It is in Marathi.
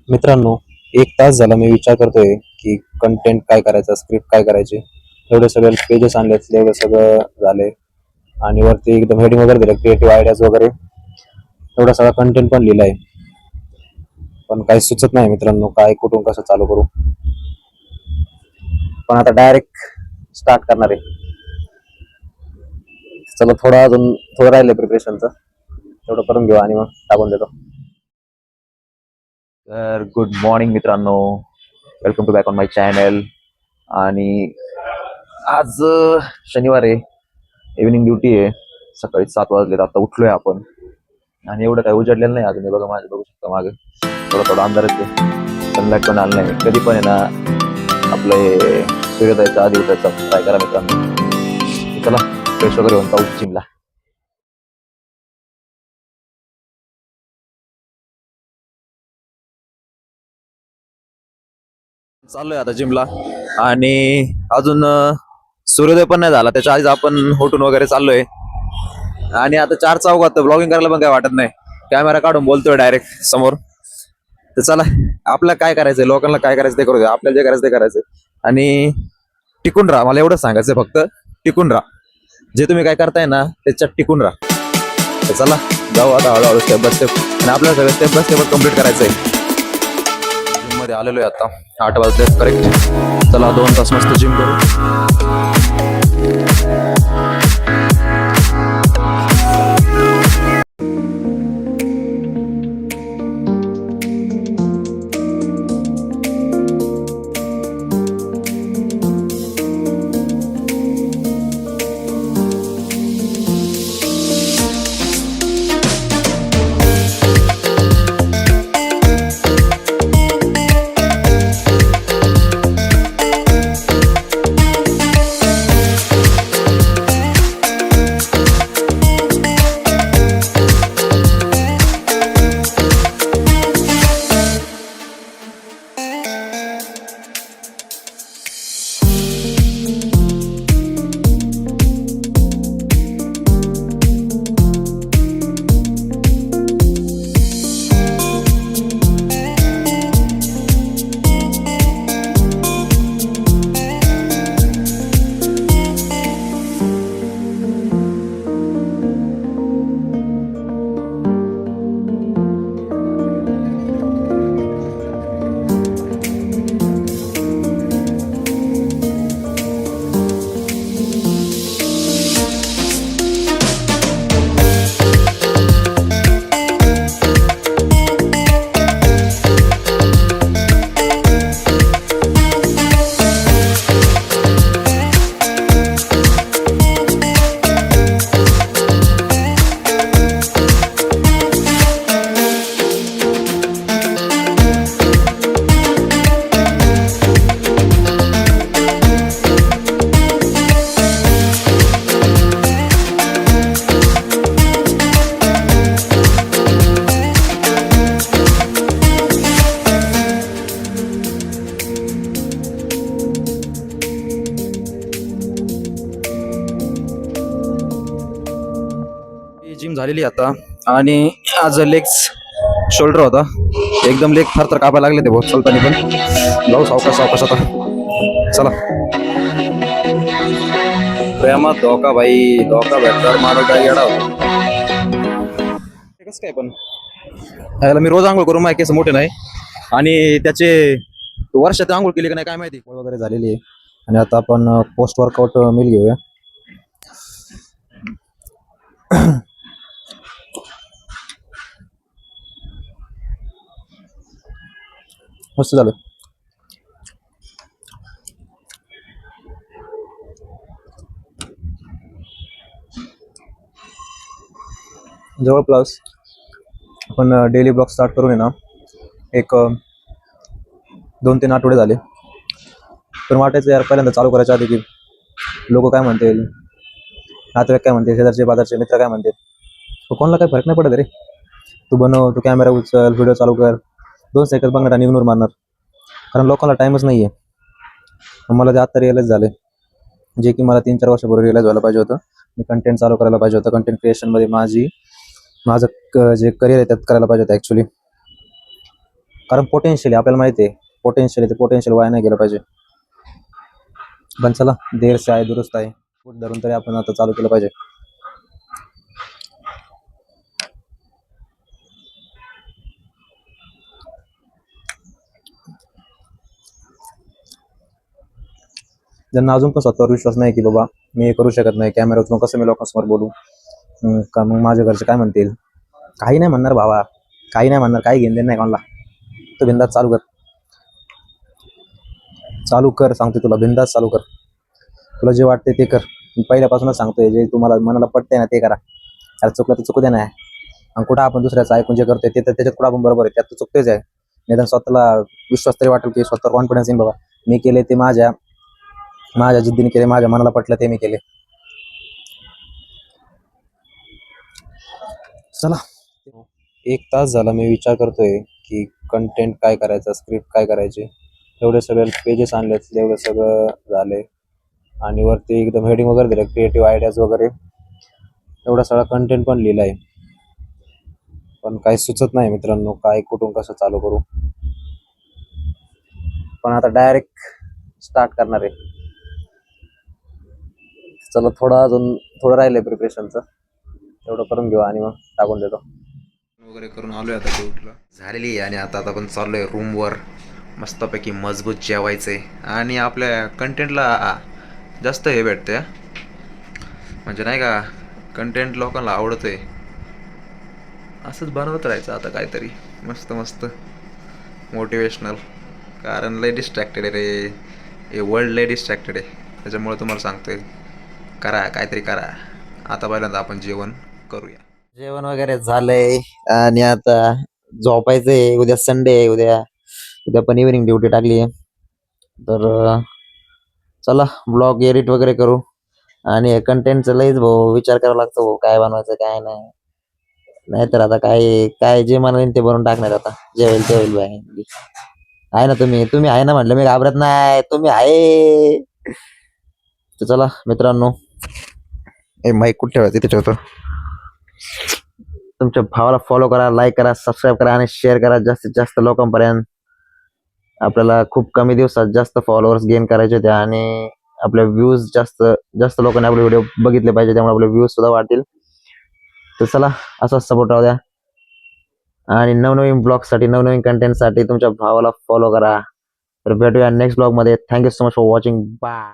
मित्रांनो, 1 तास झाला मी विचार करतोय की कंटेंट काय करायचा, स्क्रिप्ट काय करायची. एवढे सगळे पेजेस आणलेत, एवढं सगळं झालंय आणि वरती एकदम हेडिंग वगैरे दिलं, क्रिएटिव्ह आयडियाज वगैरे. एवढा सगळा कंटेंट पण लिहिलाय, पण काही सुचत नाही मित्रांनो, काय कुठून कसं चालू करू. पण आता डायरेक्ट स्टार्ट करणार आहे. चला थोडं राहिलंय प्रिपरेशनचं, तेवढं करून घेऊ आणि मग टाकून देतो. तर गुड मॉर्निंग मित्रांनो, welcome to back on my channel. आणि आज शनिवार आहे, इव्हिनिंग ड्युटी आहे. सकाळी 7 वाजलेत, आता उठलोय आपण. आणि एवढं काय उजडलेलं नाही अजून. बघा माझं, बघू शकता मागे थोडा अंधारच आहे, सनलाईट पण आलं नाही. कधी पण आहे ना आपलं हे सूर्योदयाच्या आधी उठायचा ट्राय करा मित्रांनो. चला फ्रेश वगैरे होऊन पाऊस जिमला चाललोय आता जिमला. आणि अजून सूर्योदय पण नाही झाला, त्याच्या आधीच आपण उठून वगैरे चाललोय. आणि आता 4 चौकात ब्लॉगिंग करायला पण काय वाटत नाही, कॅमेरा काढून बोलतोय डायरेक्ट समोर. तर चला, आपल्याला काय करायचंय, लोकांना काय करायचं ते करू द्या, आपल्याला जे करायचं ते करायचंय. आणि टिकून राहा, मला एवढंच सांगायचंय फक्त, टिकून राहा. जे तुम्ही काय करताय ना त्याच्यात टिकून राहा. तर चला जाऊ आता हळूहळू स्टेप बाय स्टेप, आणि आपल्याला सगळं स्टेप बाय स्टेप कम्प्लीट करायचंय. जिम मध्ये आलेलो आहे आता, 8 वाजले करेक्ट. चला 2 तास मस्त जिम करू. जिम झालेली आता, आणि आज लेग्स शोल्डर होता. एकदम लेग थर कापायला लागले ते बहुत चालताना. पण जाऊ सावकाश सावकाश आता. चला, प्रेमात धोका भाई, धोका भेटल्यावर माणूस काय येडा होता. कसं काय पण ह्याला मी रोज आंघोळ करून माझे केस मोठे नाही, आणि त्याचे वर्षात आंघोळ केली का नाही काय माहिती. वगैरे झालेली आहे, आणि आता आपण पोस्ट वर्कआउट मील घेऊया. मस्त झालं. जवळपास आपण डेली ब्लॉग स्टार्ट करून आहे ना, एक 2-3 आठवडे झाले. पण वाटायचं यार पहिल्यांदा चालू करायच्या आधी की लोक काय म्हणतील, नातेवाईक काय म्हणतील, शेजारचे बाजारचे मित्र काय म्हणतील. तो कोणाला काही फरक नाही पडत रे. तू बनव, तू कॅमेरा उचल, व्हिडिओ चालू कर, 2 सेकंद बघणार आणि इग्नोर मारणार. कारण लोकांना टाईमच नाही आहे. मला ते आत्ता रिअलाइज झाले, जे की मला 3-4 वर्षापूर्वी रिअलाइज व्हायला पाहिजे होतं. मी कंटेंट चालू करायला पाहिजे होतं, कंटेंट क्रिएशनमध्ये माझं जे करिअर आहे त्यात करायला पाहिजे होतं ॲक्च्युली. कारण पोटेन्शियल आपल्याला माहिती आहे, पोटेन्शियल ते पोटेन्शियल वाया नाही गेलं पाहिजे. पण चला, देर से आहे दुरुस्त आहे, पोट धरून तरी आपण आता चालू केलं पाहिजे. ज्यांना अजून पण स्वतःवर विश्वास नाही की बाबा मी हे करू शकत नाही, कॅमेऱ्यातून कसं मी लोकांसमोर बोलू, का मग माझ्या घरचे काय म्हणतील, काही नाही म्हणणार भावा, काही नाही म्हणणार, काही घेणं देणं नाही कोणाला. तू बिंदास चालू कर, चालू कर, सांगते तुला, बिंदास चालू कर. तुला जे वाटते ते कर. मी पहिल्यापासूनच सांगतोय, जे तुम्हाला मनाला पटते ना ते करा. अरे चुकलं तर चुकू दे ना. आणि कुठं आपण दुसऱ्याचं ऐकून जे करतोय ते तर त्याच्यात कुठं आपण बरोबर आहे, त्यात तर चुकतेच आहे. निदान स्वतःला विश्वास तरी वाटेल की स्वतःवर कॉन्फिडन्स येईल, बाबा मी केले ते माझ्या माझ्या जिद्दीने केले, माझ्या मनाला पटलं ते मी केले. चला, 1 तास झाला मी विचार करतोय की कंटेंट काय करायचा, स्क्रिप्ट काय करायची. एवढे सगळे पेजेस आणलेत, एवढं सगळं झाले, आणि वरती एकदम हेडिंग वगैरे दिलं, क्रिएटिव्ह आयडियाज वगैरे, एवढा सगळा कंटेंट पण लिहिला आहे. पण काही सुचत नाही मित्रांनो, काय कुठून कसं चालू करू. पण आता डायरेक्ट स्टार्ट करणार आहे. चला, थोडं राहिलंय प्रिपरेशनचं, तेवढं करून घेऊ आणि मग टाकून देतो. वगैरे करून आलोय आता ड्युटीला झालेली आहे, आणि आता आपण चाललोय रूमवर. मस्तपैकी मजबूत जेवायचंय आणि आपल्या कंटेंटला जास्त हे भेटते, म्हणजे नाही का, कंटेंट लोकांना आवडतंय. असंच बनवत राहायचं आता काहीतरी मस्त मस्त मोटिवेशनल. कारण लय डिस्ट्रॅक्टेड आहे रे, हे वर्ल्ड लय डिस्ट्रॅक्टेड आहे. त्याच्यामुळे तुम्हाला सांगतोय, करा काहीतरी करा. आता पहिल्यांदा आपण जेवण करूया. जेवण वगैरे झालंय आणि आता झोपायचंय. उद्या संडे आहे, उद्या पण इव्हिनिंग ड्युटी टाकली आहे. तर चला, ब्लॉग एडिट वगैरे करू. आणि कंटेंटचं लईच भाऊ विचार करावा लागतो, भाऊ काय बनवायचं काय नाही. नाहीतर आता काय काय जे मला ते बनवून टाकणार. आता जे होईल ते होईल बाई. आहे ना तुम्ही आहे ना, म्हटलं मी घाबरत नाही, तुम्ही आहे. तर चला मित्रांनो, माईक कुठे ठेवायचं तिथे ठेवतो. तुमच्या भावाला फॉलो करा, लाईक करा, सबस्क्राईब करा आणि शेअर करा जास्तीत जास्त लोकांपर्यंत. आपल्याला खूप कमी दिवसात जास्त फॉलोअर्स गेन करायचे होते, आणि आपले व्ह्यूज जास्त जास्त लोकांनी आपले व्हिडिओ बघितले पाहिजे, त्यामुळे आपले व्ह्यूज सुद्धा वाढतील. तर चला, असाच सपोर्ट राहू द्या, आणि नवनवीन ब्लॉगसाठी, नवनवीन कंटेंटसाठी तुमच्या भावाला फॉलो करा. तर भेटूया नेक्स्ट ब्लॉग मध्ये. Thank you so much for watching. Bye.